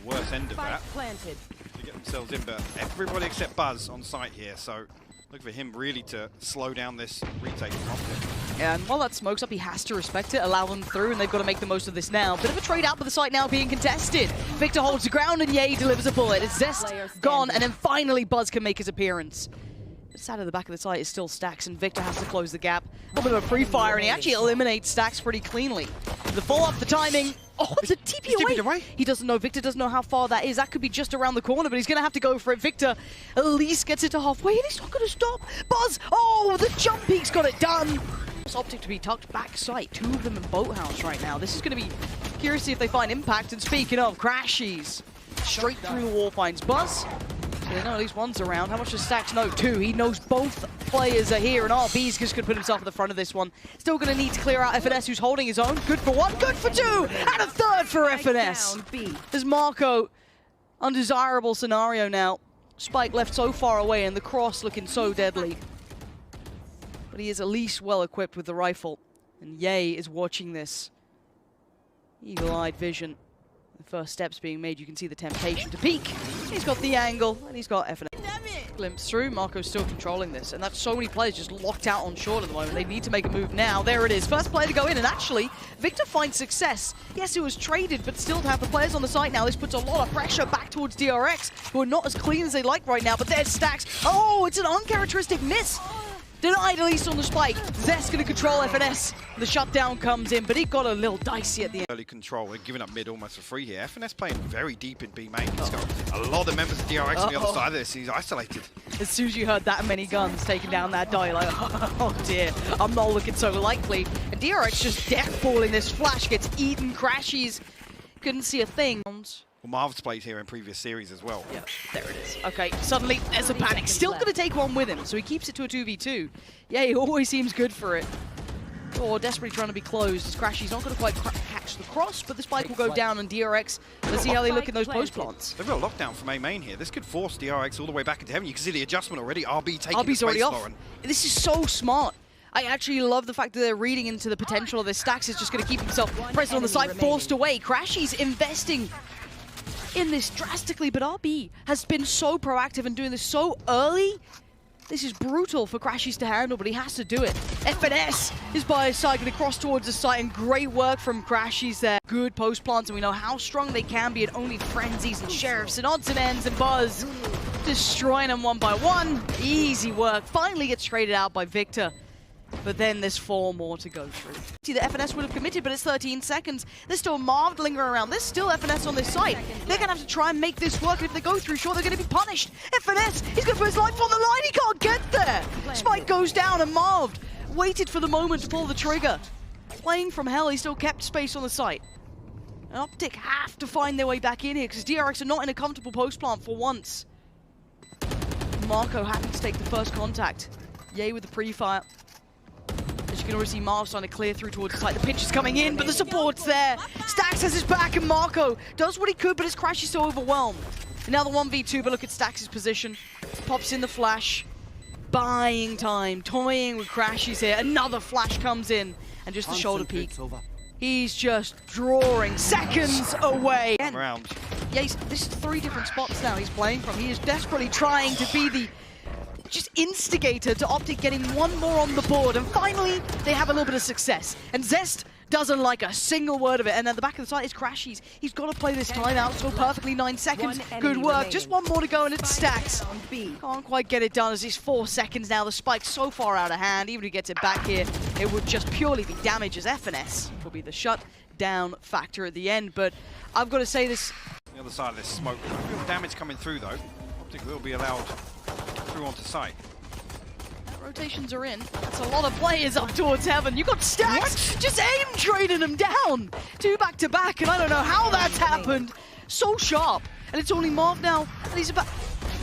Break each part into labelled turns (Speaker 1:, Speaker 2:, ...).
Speaker 1: the worst end of that.
Speaker 2: Planted.
Speaker 1: To get themselves in, but everybody except Buzz on site here, so look for him really to slow down this retake from OpTic.
Speaker 3: Yeah, and while that smoke's up, he has to respect it, allow them through, and they've got to make the most of this now. Bit of a trade out with the site now being contested. Victor holds the ground, and Yay delivers a bullet. It's Zest gone, and then finally Buzz can make his appearance. Just out of the back of the site is still Stax, and Victor has to close the gap. A little bit of a pre-fire, and he actually eliminates Stax pretty cleanly. The follow-up, the timing. Oh, it's a TP away. He doesn't know. Victor doesn't know how far that is. That could be just around the corner, but he's going to have to go for it. Victor at least gets it to halfway, and he's not going to stop. Buzz, oh, the jump peak's got it done. It's OpTic to be tucked back site. Two of them in Boathouse right now. This is going to be curious to see if they find impact. And speaking of, Crashies straight through the wall finds Buzz. So they know at least one's around. How much does Stax know? Two. He knows both players are here, and RB's just going to put himself at the front of this one. Still going to need to clear out FNS, who's holding his own. Good for one, good for two, and a third for FNS. There's Marco. Undesirable scenario now. Spike left so far away, and the cross looking so deadly. But he is at least well equipped with the rifle. And Yay is watching this. Eagle-eyed vision. The first steps being made, you can see the temptation to peek. He's got the angle, and he's got FNS. Glimpse through, Marco's still controlling this, and that's so many players just locked out on short at the moment. They need to make a move now. There it is, first player to go in, and actually, Victor finds success. Yes, it was traded, but still to have the players on the site now, this puts a lot of pressure back towards DRX, who are not as clean as they like right now, but there's Stax. Oh, it's an uncharacteristic miss. Denied at least on the spike. Zest gonna control FNS. The shutdown comes in, but he got a little dicey at the end.
Speaker 1: Early control, we're giving up mid almost for free here. FNS playing very deep in B main. He's got a lot of members of DRX on the other side of this. He's isolated.
Speaker 3: As soon as you heard that many guns taking down that die, like, oh dear, I'm not looking so likely. And DRX just deathballing this flash, gets eaten, Crashies. Couldn't see a thing.
Speaker 1: Well, Marv's played here in previous series as well.
Speaker 3: Yeah, there it is. Okay, suddenly there's a panic. Still gonna take one with him, so he keeps it to a 2v2. Yeah, he always seems good for it. Or desperately trying to be closed. As Crashy's not gonna quite catch the cross, but the spike will go down on DRX. Let's see how they look in those post plants.
Speaker 1: They've got a lockdown from A main here. This could force DRX all the way back into heaven. You can see the adjustment already. RB taking
Speaker 3: RB's
Speaker 1: the space,
Speaker 3: already off.
Speaker 1: Lauren.
Speaker 3: This is so smart. I actually love the fact that they're reading into the potential of this. Stax is just gonna keep himself present on the side, forced away. Crashy's investing in this drastically, but RB has been so proactive and doing this so early. This is brutal for Crashies to handle, but he has to do it. FNS is by his side, going to cross towards the site, and great work from Crashies there. Good post plants, and we know how strong they can be at only frenzies and sheriffs and odds and ends, and Buzz destroying them one by one. Easy work. Finally gets traded out by Victor. But then there's 4 more to go through. See, the FNS would have committed, but it's 13 seconds. There's still Marv lingering around. There's still FNS on this site. They're going to have to try and make this work, and if they go through, sure, they're going to be punished. FNS, he's going to put his life on the line. He can't get there. Spike goes down, and Marv waited for the moment to pull the trigger. Playing from hell, he still kept space on the site. And OpTic have to find their way back in here, because DRX are not in a comfortable post plant for once. Marco happens to take the first contact. Yay with the pre-fire. As you can already see, Marv trying to clear through towards the site. The pitch is coming in, but the support's there. Stax has his back, and Marco does what he could, but his Crash is so overwhelmed. And now the 1v2, but look at Stax's position. Pops in the flash. Buying time, toying with Crashies here. Another flash comes in, and just the shoulder peek. He's just drawing seconds away.
Speaker 1: Round.
Speaker 3: Yeah, this is 3 different spots now he's playing from. He is desperately trying to be the just instigator to OpTic getting 1 more on the board, and finally they have a little bit of success. And Zest doesn't like a single word of it, and at the back of the site is Crashies. He's got to play this time out so perfectly. 9 seconds, good work. Just 1 more to go, and it's Stax. Can't quite get it done as it's 4 seconds now. The spike's so far out of hand. Even if he gets it back here, it would just purely be damage, as FNS will be the shutdown factor at the end. But I've got to say this.
Speaker 1: The other side of this smoke, real damage coming through though. OpTic will be allowed through onto site.
Speaker 3: Rotations are in. That's a lot of players up towards heaven. You got Stax just aim trading them down. 2 back-to-back, and I don't know how that's happened. So sharp. And it's only Marv now, and he's about...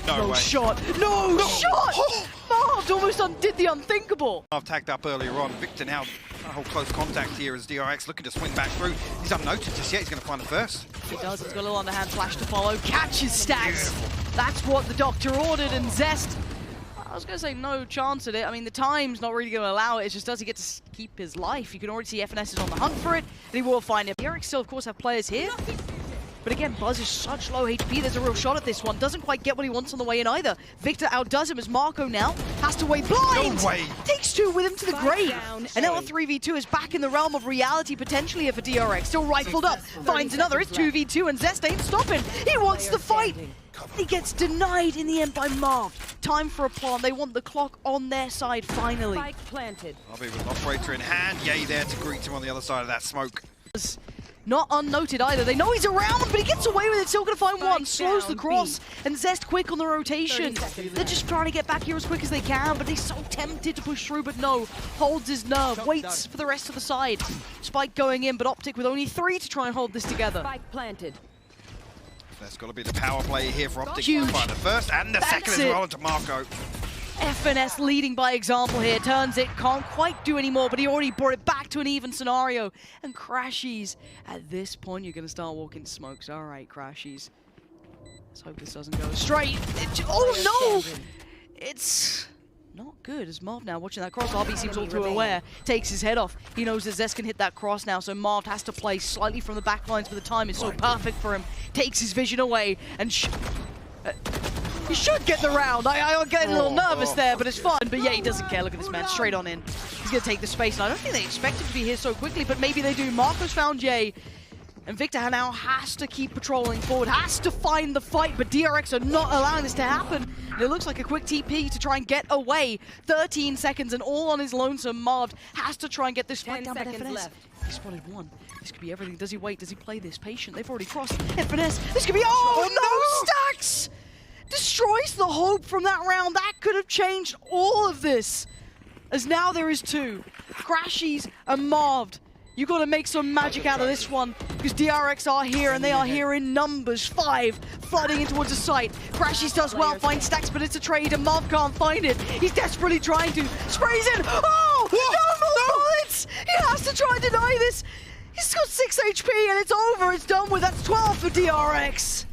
Speaker 1: No way.
Speaker 3: Shot. No shot! Marv almost did the unthinkable.
Speaker 1: Marv tagged up earlier on. Victor now a whole close contact here as DRX looking to swing back through. He's unnoticed just yet. He's going to find the first.
Speaker 3: He does. He's got a little underhand flash to follow. Catches Stax. That's what the doctor ordered, and Zest, I was going to say no chance at it. I mean, the time's not really going to allow it. It's just, does he get to keep his life? You can already see FNS is on the hunt for it, and he will find him. DRX still, of course, have players here. But again, Buzz is such low HP, there's a real shot at this one. Doesn't quite get what he wants on the way in either. Victor outdoes him as Marco now has to wait blind!
Speaker 1: No way!
Speaker 3: Takes two with him to the grave. And now a 3v2 is back in the realm of reality potentially here for DRX. Still rifled up, finds another, it's 2v2 and Zest ain't stopping. He wants the fight! He gets denied in the end by Marv. Time for a plant, they want the clock on their side finally.
Speaker 2: Spike planted.
Speaker 1: I'll be with operator in hand, Yay there to greet him on the other side of that smoke.
Speaker 3: Not unnoted either. They know he's around, but he gets away with it. Still gonna find one. Slows the cross. And Zest quick on the rotation. They're just trying to get back here as quick as they can, but they're so tempted to push through, but no. Holds his nerve. Waits for the rest of the side. Spike going in, but OpTic with only 3 to try and hold this together.
Speaker 2: Spike planted.
Speaker 1: There's got to be the power play here for OpTic.
Speaker 3: Huge.
Speaker 1: By the first and the second as well into Marco.
Speaker 3: FNS leading by example here. Turns it, can't quite do anymore, but he already brought it back to an even scenario. And Crashies, at this point, you're going to start walking smokes. All right, Crashies. Let's hope this doesn't go straight. Oh, no! It's not good as Marv now watching that cross. RB seems all too aware. Takes his head off. He knows that Zest can hit that cross now, so Marv has to play slightly from the back lines, but the time is so perfect for him. Takes his vision away and he should get the round. I get a little nervous there, but it's fun. But yeah, he doesn't care. Look at this man, straight on in. He's going to take the space, and I don't think they expected to be here so quickly, but maybe they do. Marco's found Jay, and Victor now has to keep patrolling forward, has to find the fight, but DRX are not allowing this to happen. And it looks like a quick TP to try and get away. 13 seconds, and all on his lonesome. Marv has to try and get this fight down, but FNS,
Speaker 2: left.
Speaker 3: he spotted one. This could be everything. Does he wait? Does he play this patient? They've already crossed. FNS, this could be, oh no, Stacks! Destroys the hope from that round. That could have changed all of this. As now there is 2. Crashies and Marved. You've got to make some magic out of this one, because DRX are here, and they are here in numbers. 5 flooding in towards the site. Crashies does well, finds Stacks, but it's a trade, and Marv can't find it. He's desperately trying to. Sprays in. Oh! No more bullets! He has to try and deny this. He's got 6 HP, and it's over. It's done with. That's 12 for DRX.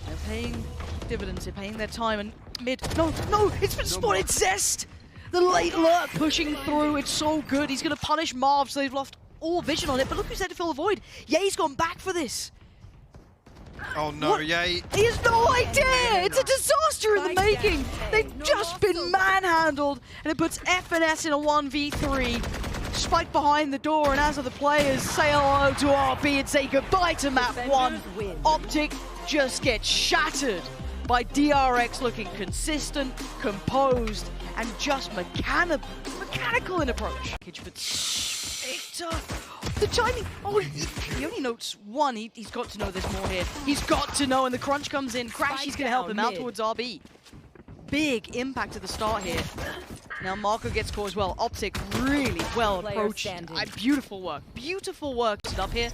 Speaker 3: They're paying dividends. They're paying their time, and mid. No, it's been spotted. Zest. The late lurk pushing through, it's so good. He's going to punish Marv, so they've lost all vision on it. But look who's there to fill the void. Ye's gone back for this.
Speaker 1: Oh no,
Speaker 3: What?
Speaker 1: Yay.
Speaker 3: He has no idea! It's a disaster in the making! They've just been manhandled, and it puts FNS in a 1v3. Spike behind the door, and as other players say hello to RB and say goodbye to map 1, OpTic just gets shattered by DRX looking consistent, composed, and just mechanical in approach. But Victor, the timing, he only notes 1. He's got to know there's more here. He's got to know, and the crunch comes in. Crashy's gonna help him out towards RB. Big impact at the start here. Now Marco gets caught as well. OpTic really well approached. Beautiful work. Beautiful work. Sit up here.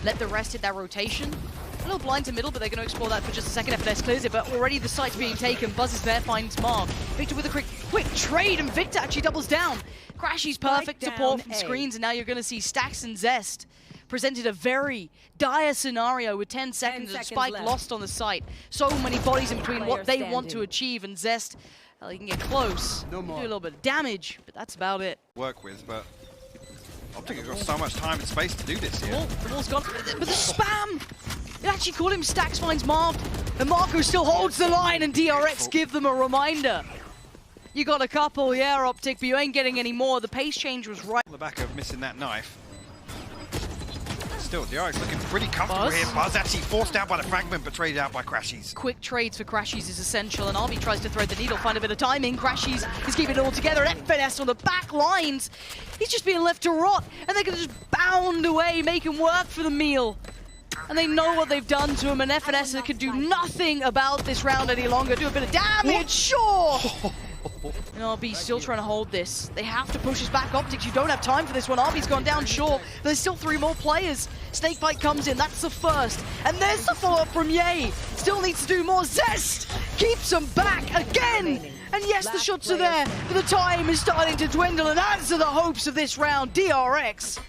Speaker 3: Let the rest hit that rotation. A little blind to middle, but they're going to explore that for just a second. FNS clears it, but already the site's being taken. Buzz is there, finds Marv. Victor with a quick trade, and Victor actually doubles down. Crashy's perfect support from screens, and now you're going to see Stacks and Zest presented a very dire scenario with 10 seconds and Spike lost on the site. So many bodies in between what they want to achieve, and Zest, he can get close, do a little bit of damage, but that's about it.
Speaker 1: Work with, but OpTic have got so much time and space to do this here.
Speaker 3: The wall's gone, but the spam! It actually caught him. Stacks finds Marv, and Marco still holds the line, and DRX give them a reminder. You got a couple, yeah, OpTic, but you ain't getting any more. The pace change was right.
Speaker 1: On the back of missing that knife. Still, DRX looking pretty comfortable
Speaker 3: Buzz?
Speaker 1: here. Buzz actually forced out by the fragment, but traded out by Crashies.
Speaker 3: Quick trades for Crashies is essential, and RB tries to thread the needle, find a bit of timing. Crashies is keeping it all together, and FNS on the back lines. He's just being left to rot, and they're going to just bound away, make him work for the meal. And they know what they've done to him, and FNS can do nothing about this round any longer. Do a bit of damage, sure! And RB's still trying to hold this. They have to push us back. OpTic, you don't have time for this one. RB's gone down short. There's still 3 more players. Snakebite comes in, that's the first. And there's the follow-up from Ye. Still needs to do more. Zest keeps them back again. And yes, the shots are there, but the time is starting to dwindle, and as are the hopes of this round. DRX.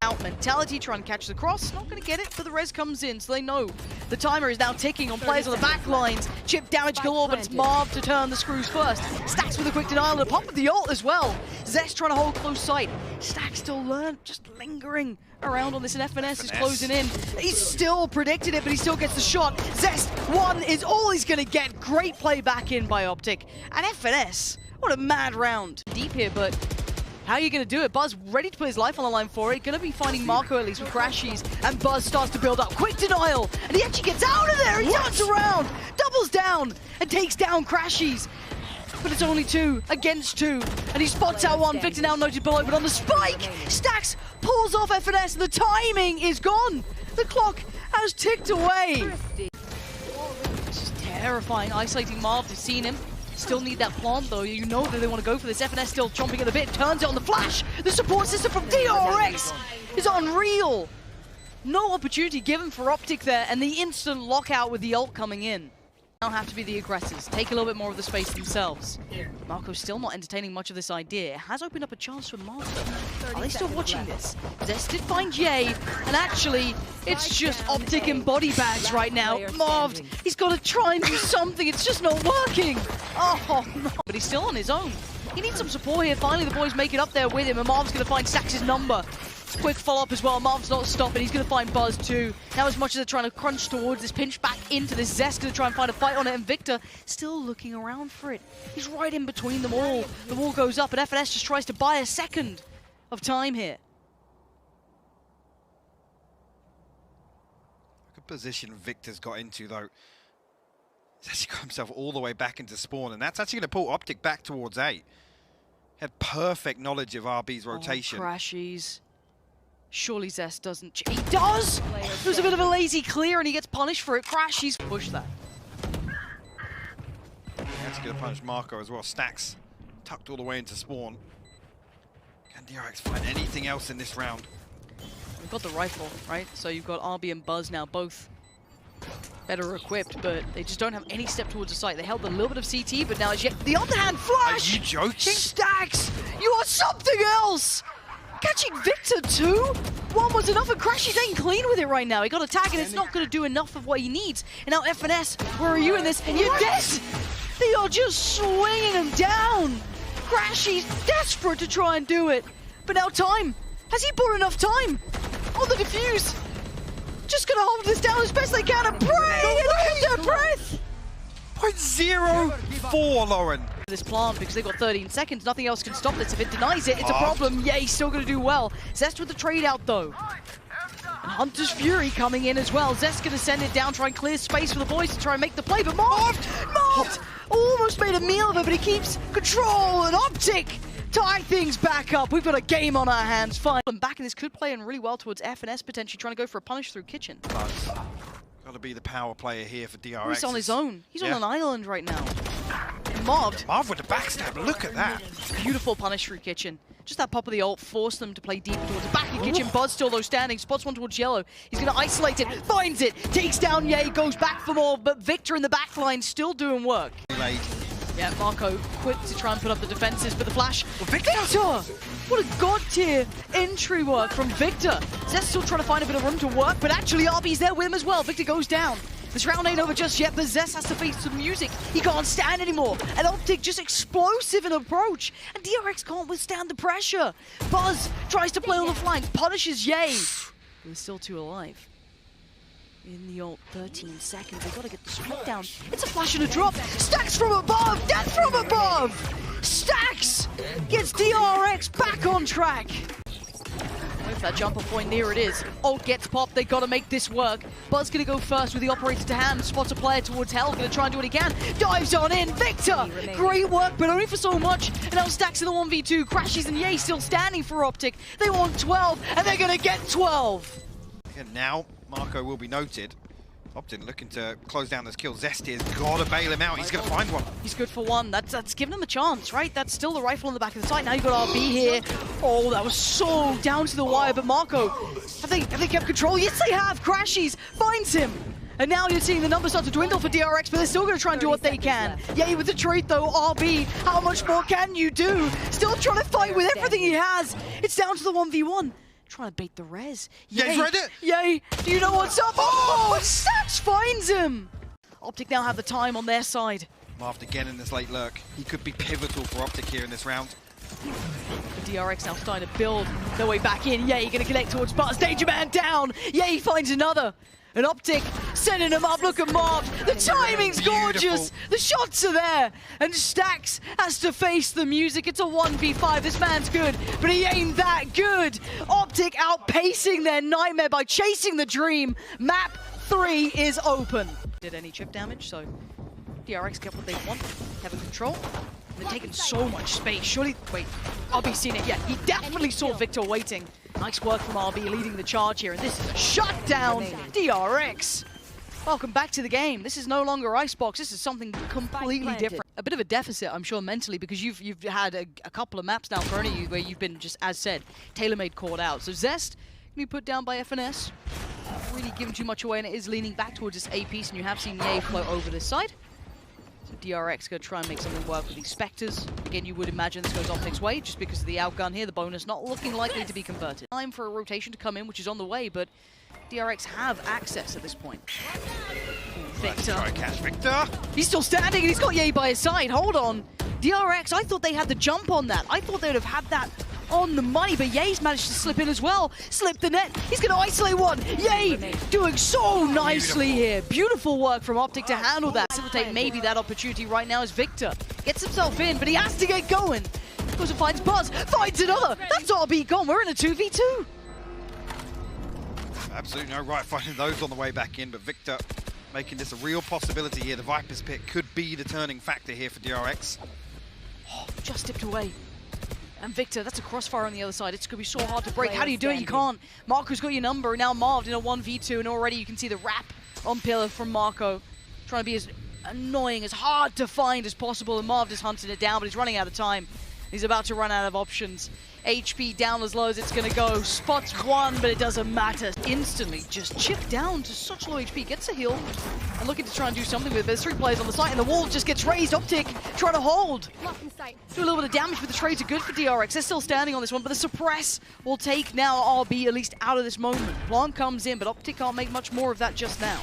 Speaker 3: Out mentality, trying to catch the cross. Not going to get it, but the res comes in, so they know the timer is now ticking on players on the back lines. Chip damage galore, but it's Marv to turn the screws first. Stacks with a quick denial and a pop of the ult as well. Zest trying to hold close sight. Stacks still just lingering around on this, and FNS is closing in. He's still predicted it, but he still gets the shot. Zest, one is all he's gonna get. Great play back in by OpTic. And FNS, what a mad round. Deep here, but how are you gonna do it? Buzz ready to put his life on the line for it. Gonna be finding Marco at least with crashies, and Buzz starts to build up. Quick denial, and he actually gets out of there. He turns around, doubles down, and takes down crashies. But it's only 2 against 2, and he spots out one. Victor now noted below, but on the spike, Stax pulls off FNS, and the timing is gone. The clock has ticked away. This is terrifying. Isolating Marv, they've seen him. Still need that plant though. You know that they want to go for this. FNS still chomping at the bit. Turns it on the flash. The support system from DRX is unreal. No opportunity given for OpTic there, and the instant lockout with the ult coming in. Now have to be the aggressors, take a little bit more of the space themselves. Marco's still not entertaining much of this idea. It has opened up a chance for Marco. Are they still watching this? Zest did find Jay, and actually, it's just OpTic and body bags right now. Marv, he's got to try and do something, it's just not working. Oh no, but he's still on his own. He needs some support here. Finally, the boys make it up there with him, and Marv's going to find Stax's number. Quick follow-up as well. Marv's not stopping. He's going to find Buzz too. Now, as much as they're trying to crunch towards this, pinch back into this, Zest going to try and find a fight on it, and Victor still looking around for it. He's right in between them all. The wall goes up, and FNS just tries to buy a second of time here.
Speaker 1: Good position Victor's got into, though. He's actually got himself all the way back into spawn, and that's actually going to pull OpTic back towards A. Had perfect knowledge of RB's rotation.
Speaker 3: Crashies. Surely Zest doesn't. He does! It was a bit of a lazy clear, and he gets punished for it. Crashies push that.
Speaker 1: That's going to punish Marco as well. Stax tucked all the way into spawn. Can DRX find anything else in this round?
Speaker 3: We've got the rifle, right? So you've got RB and Buzz now, both better equipped, but they just don't have any step towards the site. They held a little bit of CT, but now it's yet the underhand flash!
Speaker 1: Are you joking?
Speaker 3: Stax! You are something else! Catching Victor too? One was enough, and Crashies ain't clean with it right now. He got a tag, and it's not going to do enough of what he needs. And now FNS, where are you in this? And you're dead! They are just swinging him down! Crashies desperate to try and do it. But now time. Has he bought enough time? On the defuse. Just going to hold this down as best they can and pray and hold their breath!
Speaker 1: 0.04, Lauren.
Speaker 3: This plant because they've got 13 seconds. Nothing else can stop this. If it denies it, it's a problem. Yeah, he's still going to do well. Zest with the trade out though. And Hunter's Fury coming in as well. Zest's going to send it down, try and clear space for the boys to try and make the play. But Marv almost made a meal of it, but he keeps control, and OpTic tie things back up. We've got a game on our hands. Fine. And back in this could play in really well towards FNS, potentially trying to go for a punish through kitchen.
Speaker 1: Got to be the power player here for DRX.
Speaker 3: He's on his own. He's on an island right now. Marv
Speaker 1: with the backstab, look at that.
Speaker 3: Beautiful punish through kitchen. Just that pop of the ult forced them to play deeper towards the back of kitchen. Buzz still though standing, spots one towards yellow. He's going to isolate it, finds it, takes down Ye, goes back for more, but Victor in the back line still doing work. Yeah, Marco quick to try and put up the defenses, but the flash. Victor! What a god tier entry work from Victor. Zest still trying to find a bit of room to work, but actually RB's there with him as well. Victor goes down. This round ain't over just yet, but Zest has to face some music. He can't stand anymore. And OpTic just explosive in approach. And DRX can't withstand the pressure. Buzz tries to play on the flank, punishes Ye. He's still 2 alive. In the ult, 13 seconds. They've got to get the split down. It's a flash and a drop. Stax from above! Death from above! Stax gets DRX back on track. With that jumper point, there it is. Ult gets popped, they gotta make this work. Buzz gonna go first with the operator to hand, spots a player towards Hell, gonna try and do what he can. Dives on in, Victor! Great work, but only for so much. And now Stax in the 1v2, Crashies and Ye still standing for OpTic. They want 12, and they're gonna get 12!
Speaker 1: And now, Marco will be noted. OpTic looking to close down this kill. Zesty has got to bail him out. He's going to find one.
Speaker 3: He's good for one. That's giving him a chance, right? That's still the rifle on the back of the site. Now you've got RB here. Oh, that was so down to the wire. But Marco, have they kept control? Yes, they have. Crashies finds him. And now you're seeing the numbers start to dwindle for DRX, but they're still going to try and do what they can. Yay with the trade though, RB, how much more can you do? Still trying to fight with everything he has. It's down to the 1v1. Trying to bait the res.
Speaker 1: Yeah, he's read it.
Speaker 3: Yay, do you know what's up? Oh, Stax finds him. OpTic now have the time on their side.
Speaker 1: Marved again in this late lurk. He could be pivotal for OpTic here in this round.
Speaker 3: DRX now starting to build their way back in. Yay, gonna connect towards Buzz. Danger Man down. Yay, finds another. An OpTic sending him up. Look at Marv. The timing's gorgeous. The shots are there. And Stacks has to face the music. It's a 1v5. This man's good, but he ain't that good. OpTic outpacing their nightmare by chasing the dream. Map 3 is open. Did any chip damage, so DRX get what they want. Having control. They're taking so much space. Surely, wait, RB seen it. Yeah, he definitely saw Victor waiting. Nice work from RB leading the charge here, and this is a shutdown. DRX. Welcome back to the game. This is no longer Icebox. This is something completely different. A bit of a deficit, I'm sure, mentally, because you've had a couple of maps now for any of you where you've been just, as said, tailor-made called out. So Zest can be put down by FNS. Not really giving too much away, and it is leaning back towards this A piece, and you have seen Ye float over this side. DRX gonna try and make something work with these Spectres. Again, you would imagine this goes OpTic's way just because of the outgun here. The bonus not looking likely to be converted. Time for a rotation to come in, which is on the way, but DRX have access at this point. Victor.
Speaker 1: Try catch Victor.
Speaker 3: He's still standing and he's got Ye by his side. Hold on. DRX, I thought they had the jump on that. I thought they would have had that on the money, but Ye's managed to slip in as well. Slip the net. He's going to isolate one. Ye doing so nicely here. Beautiful work from OpTic to handle that. Facilitate maybe that opportunity right now as Victor gets himself in, but he has to get going. Goes and finds Buzz. Finds another. That's RB gone. We're in a 2v2.
Speaker 1: Absolutely no right finding those on the way back in, but Victor making this a real possibility here. The Viper's Pit could be the turning factor here for DRX.
Speaker 3: Oh, just tipped away. And Victor, that's a crossfire on the other side. It's going to be so hard to break. How do you do it? You can't. Marco's got your number. Now Marv in a 1v2, and already you can see the wrap on Pillar from Marco. Trying to be as annoying, as hard to find as possible, and Marv just hunting it down, but he's running out of time. He's about to run out of options. HP down as low as it's going to go. Spots one, but it doesn't matter. Instantly just chipped down to such low HP. Gets a heal and looking to try and do something with it. There's 3 players on the site, and the wall just gets raised. OpTic trying to hold. Do a little bit of damage, but the trades are good for DRX. They're still standing on this one, but the suppress will take now RB at least out of this moment. Blanc comes in, but OpTic can't make much more of that just now.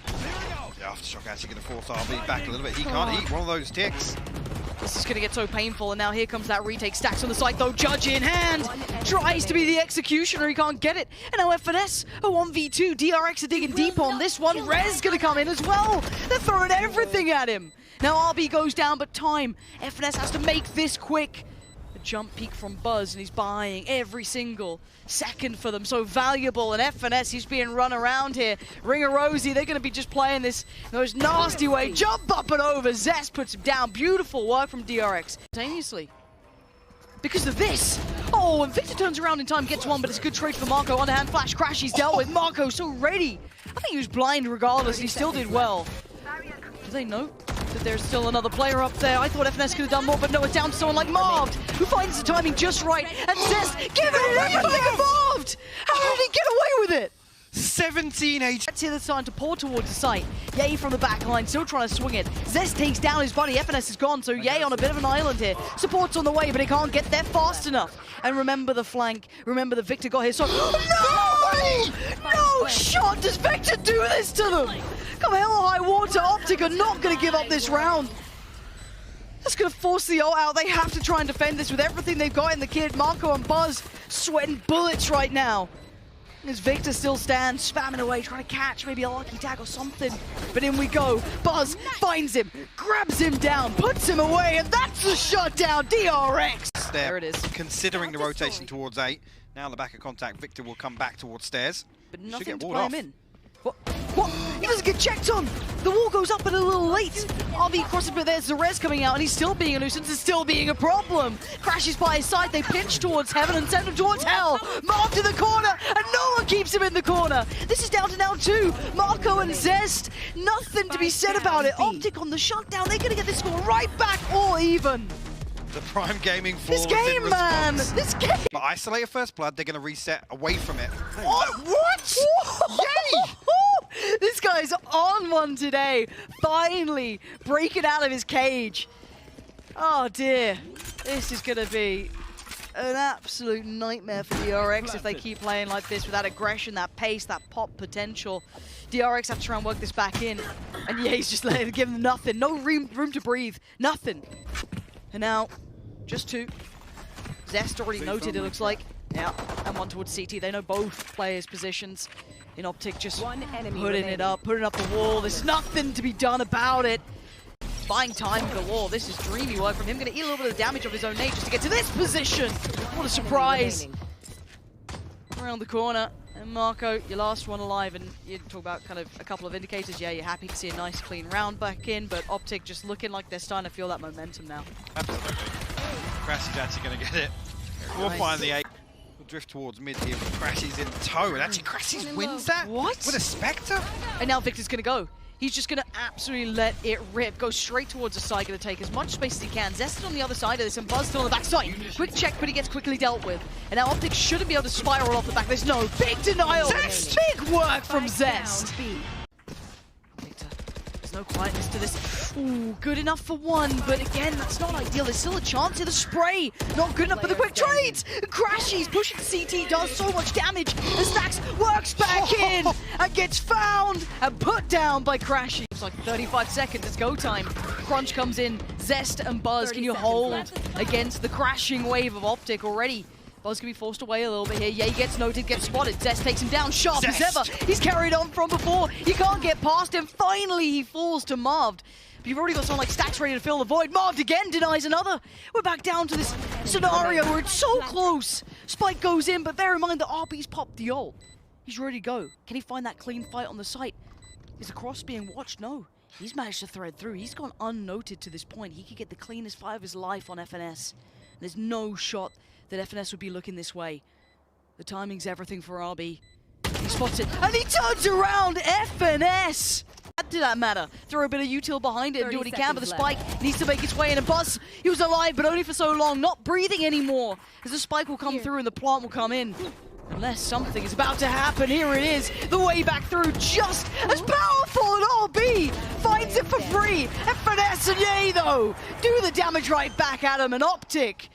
Speaker 1: The Aftershock actually going to force RB back a little bit. He can't eat one of those ticks.
Speaker 3: This is going to get so painful, and now here comes that retake. Stacks on the site, though. Judge in hand. Tries to be the executioner. He can't get it. And now FNS, a 1v2. DRX are digging deep on this one. Rez going to come in as well. They're throwing everything at him. Now RB goes down, but time. FNS has to make this quick. A jump peek from Buzz, and he's buying every single second for them. So valuable. And FNS, he's being run around here. Ringer Rosie, they're going to be just playing this in the most nasty way. Jump up and over. Zest puts him down. Beautiful work from DRX. Simultaneously. Because of this. Oh, and Victor turns around in time, gets one, but it's a good trade for Marco. Underhand flash crash, he's dealt with. Marco so ready. I think he was blind regardless. He still did well. Do they know that there's still another player up there? I thought FNS could have done more, but no, it's down to someone like Marv, who finds the timing just right. And Zest giving it everything involved! How did he get away with it?
Speaker 1: 17 HP.
Speaker 3: That's here, they're starting to pour towards the site. Ye from the back line, still trying to swing it. Zest takes down his buddy. FNS is gone, so Ye on a bit of an island here. Support's on the way, but he can't get there fast enough. And remember the flank. Remember that Victor got here, so... No! No shot! Does Victor do this to them? Come hell or high water, OpTic are not going to give up this round. That's going to force the ult out. They have to try and defend this with everything they've got in the kid. Marco and Buzz sweating bullets right now. As Victor still stands, spamming away, trying to catch maybe a lucky tag or something. But in we go. Buzz finds him, grabs him down, puts him away, and that's the shutdown. DRX.
Speaker 1: There it is. Considering the rotation towards 8. Now on the back of contact, Victor will come back towards stairs.
Speaker 3: But nothing to play him in. What? He doesn't get checked on! The wall goes up, but a little late. RB crosses, but there's the res coming out, and he's still being a nuisance. It's still being a problem. Crashes by his side. They pinch towards heaven and send him towards hell. Marv to the corner, and no one keeps him in the corner. This is down to now 2. Marco and Zest. Nothing to be said about it. OpTic on the shutdown. They're going to get this score right back or even.
Speaker 1: The Prime Gaming Flawless
Speaker 3: This game, man! This game!
Speaker 1: But Isolator First Blood, they're going to reset away from it.
Speaker 3: What? Yay! This guy's on one today. Finally breaking out of his cage. Oh dear. This is going to be an absolute nightmare for DRX if they keep playing like this with that aggression, that pace, that pop potential. DRX have to try and work this back in. And yeah, he's just letting give them nothing. No room to breathe. Nothing. And now, just 2. Zest already noted, it looks like. Yeah, and one towards CT. They know both players' positions. In OpTic just putting it up the wall. There's nothing to be done about it. Buying time for the wall. This is dreamy work from him. Going to eat a little bit of damage of his own nade just to get to this position. What a surprise. Around the corner. And Marco, your last one alive, and you talk about kind of a couple of indicators. Yeah, you're happy to see a nice clean round back in, but OpTic just looking like they're starting to feel that momentum now.
Speaker 1: Absolutely. Crash is actually going to get it. We'll find the 8. We'll drift towards mid here, but Crash is in tow, and actually Crash wins that?
Speaker 3: What?
Speaker 1: With a Spectre?
Speaker 3: And now Victor's going to go. He's just going to absolutely let it rip. Go straight towards the side, going to take as much space as he can. Zest on the other side of this, and Buzz still on the back side. Quick check, but he gets quickly dealt with. And now OpTic shouldn't be able to spiral off the back. There's no big denial.
Speaker 1: Zest!
Speaker 3: Big work from Zest. Victor, there's no quietness to this. Ooh, good enough for one, but again, that's not ideal. There's still a chance here. The spray, not good enough for the quick trades. Crashies pushing CT, does so much damage. And Stacks works back in and gets found and put down by Crashies. It's like 35 seconds, it's go time. Crunch comes in, Zest and Buzz, can you hold against the crashing wave of OpTic already? Buzz can be forced away a little bit here. Yeah, he gets noted, gets spotted. Zest takes him down, sharp as ever. He's carried on from before. You can't get past him. Finally, he falls to Marved. But you've already got someone like Stacks ready to fill the void. Marved again denies another. We're back down to this scenario where it's so close. Spike goes in, but bear in mind that RB's popped the ult. He's ready to go. Can he find that clean fight on the site? Is the cross being watched? No. He's managed to thread through. He's gone unnoted to this point. He could get the cleanest fight of his life on FNS. There's no shot that FNS would be looking this way. The timing's everything for RB. He spots it, and he turns around! FNS! What did that matter? Throw a bit of util behind it and do what he can, but the spike needs to make its way in. And Buzz, he was alive, but only for so long, not breathing anymore. As the spike will come through and the plant will come in. Unless something is about to happen, here it is. The way back through, just as powerful, and RB finds it for free. FNS and Yay, though, do the damage right back at him, and OpTic.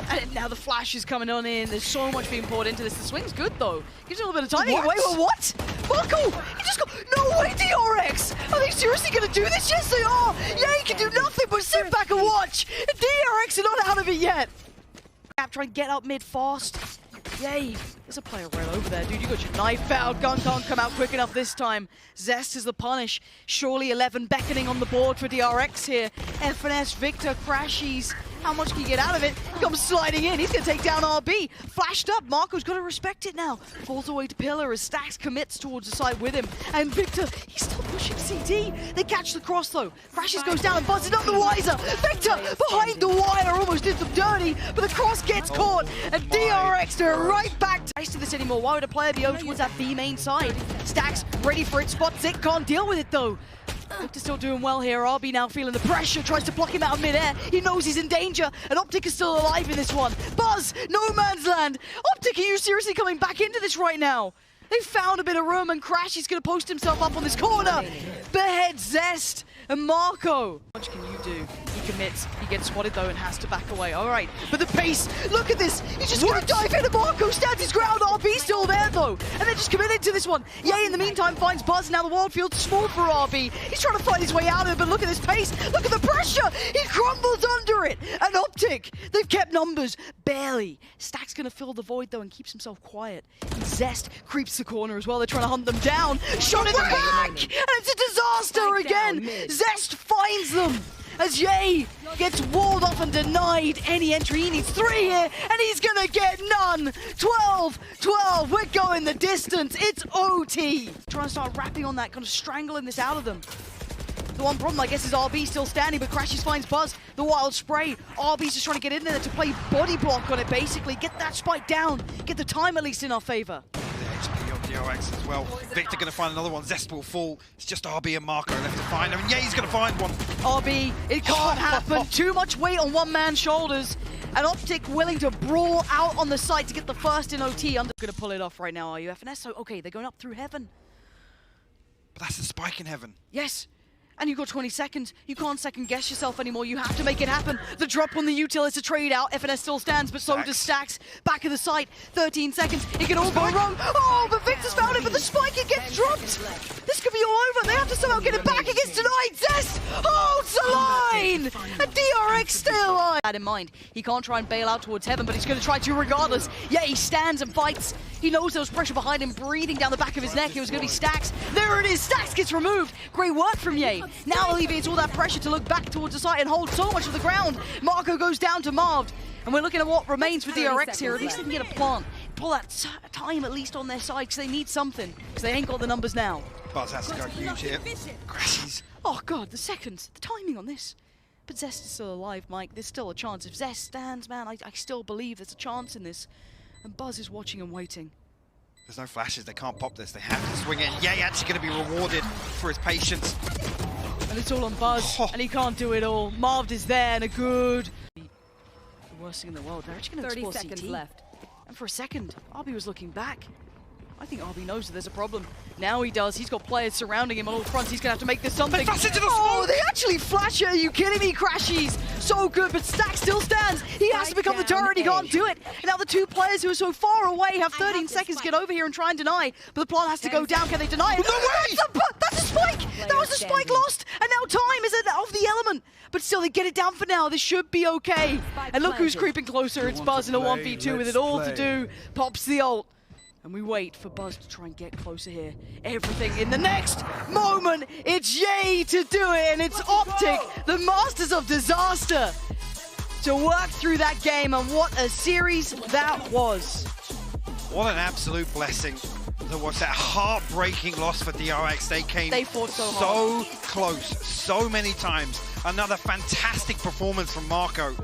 Speaker 3: And now the flash is coming on in. There's so much being poured into this. The swing's good, though. Gives you a little bit of time. Wait, what? Marco! He just got... No way, DRX! Are they seriously going to do this? Yes, they are! Yeah, he can do nothing but sit back and watch. DRX are not out of it yet. Try and get up mid fast. Yay! There's a player right over there, dude. You got your knife out. Gun can't come out quick enough this time. Zest is the punish. Surely 11 beckoning on the board for DRX here. FNS, Victor, Crashies. How much can he get out of it? He comes sliding in. He's going to take down RB. Flashed up. Marco's got to respect it now. Falls away to Pillar as Stacks commits towards the side with him. And Victor, he's still pushing CT. They catch the cross, though. Crashes goes down and Buzz is none the wiser. Victor behind the wire almost did them dirty, but the cross gets caught. And DRX do it right back to this anymore. Why would a player be over towards that B main side? Stacks ready for it. Spots it. Can't deal with it, though. Victor's still doing well here. RB now feeling the pressure, tries to block him out of midair. He knows he's in danger, and OpTic is still alive in this one. Buzz, no man's land. OpTic, are you seriously coming back into this right now? They found a bit of room, and Crash is going to post himself up on this corner. Behead Zest and Marco. What can you do? He commits. He gets spotted, though, and has to back away. All right, but the pace, look at this. He's just going to dive in, and Marco stands his ground. RB's still there, though, and they're just committed to this one. Yay, in the meantime, finds Buzz. Now the world field's small for RB. He's trying to fight his way out of it, but look at this pace. Look at the pressure. He crumbles under it. And OpTic, they've kept numbers. Barely. Stack's going to fill the void, though, and keeps himself quiet. And Zest creeps the corner as well. They're trying to hunt them down. Shot in the back! And it's a disaster again. Zest finds them. As Yay gets walled off and denied any entry. He needs 3 here, and he's gonna get none. 12-12, we're going the distance. It's OT. Trying to start wrapping on that, kind of strangling this out of them. The one problem, I guess, is RB still standing, but Crashies finds Buzz. The wild spray. RB's just trying to get in there to play body block on it, basically. Get that spike down. Get the time at least in our favor.
Speaker 1: HP on DRX as well. Victor going to find another one. Zest will fall. It's just RB and Marco left to find him. And yeah, he's going to find one.
Speaker 3: RB, it can't happen. Too much weight on one man's shoulders. And OpTic willing to brawl out on the site to get the first in OT. I'm going to pull it off right now, are you, FNS? So, okay, they're going up through heaven.
Speaker 1: But that's the spike in heaven.
Speaker 3: Yes. And you've got 20 seconds. You can't second guess yourself anymore. You have to make it happen. The drop on the util is a trade out. FNS still stands, but so does Stacks. Back of the site. 13 seconds. It can all go wrong. Oh, but Victor's found it, but the spike, it gets dropped. This could be all over. They have to somehow get it back. It gets denied. Zest holds alive. insane! And DRX still alive! That in mind, he can't try and bail out towards heaven, but he's going to try to regardless. Yeah, he stands and fights. He knows there was pressure behind him, breathing down the back of his neck. It was going to be Stax. There it is! Stax gets removed! Great work from Ye. Now alleviates all that pressure to look back towards the site and hold so much of the ground. Marco goes down to Marved. And we're looking at what remains for DRX here. At least they can get a plant. Pull that time at least on their side, because they need something. Because they ain't got the numbers now.
Speaker 1: Buzz has to go huge here. Crashes.
Speaker 3: Oh god, the seconds, the timing on this. But Zest is still alive, Mike. There's still a chance. If Zest stands, man, I still believe there's a chance in this. And Buzz is watching and waiting.
Speaker 1: There's no flashes. They can't pop this. They have to swing it. And Ye actually going to be rewarded for his patience.
Speaker 3: And it's all on Buzz, and he can't do it all. Marved is there and a good... The worst thing in the world. They're actually going to explore
Speaker 2: 30 seconds
Speaker 3: CT.
Speaker 2: left.
Speaker 3: And for a second, RB was looking back. I think RB knows that there's a problem. Now he does. He's got players surrounding him on all fronts. He's going to have to make this something.
Speaker 1: They flash into the
Speaker 3: oh,
Speaker 1: smoke!
Speaker 3: they actually flash it. Are you kidding me, Crashies? So good, but Stack still stands. He has to become the turret. He can't do it. And now the two players who are so far away have 13 seconds to get over here and try and deny. But the plant has to go down. Can they deny it?
Speaker 1: No way!
Speaker 3: That's a spike! That was a spike lost! And now time is of the element. But still, they get it down for now. This should be okay. And look who's creeping closer. It's Buzz in a 1v2 with it all to do. Pops the ult. And we wait for Buzz to try and get closer here. Everything in the next moment, it's Ye to do it, and it's OpTic, the masters of disaster, to work through that game, and what a series that was.
Speaker 1: What an absolute blessing. There was that heartbreaking loss for DRX. They
Speaker 3: fought so hard.
Speaker 1: close, so many times. Another fantastic performance from Marco.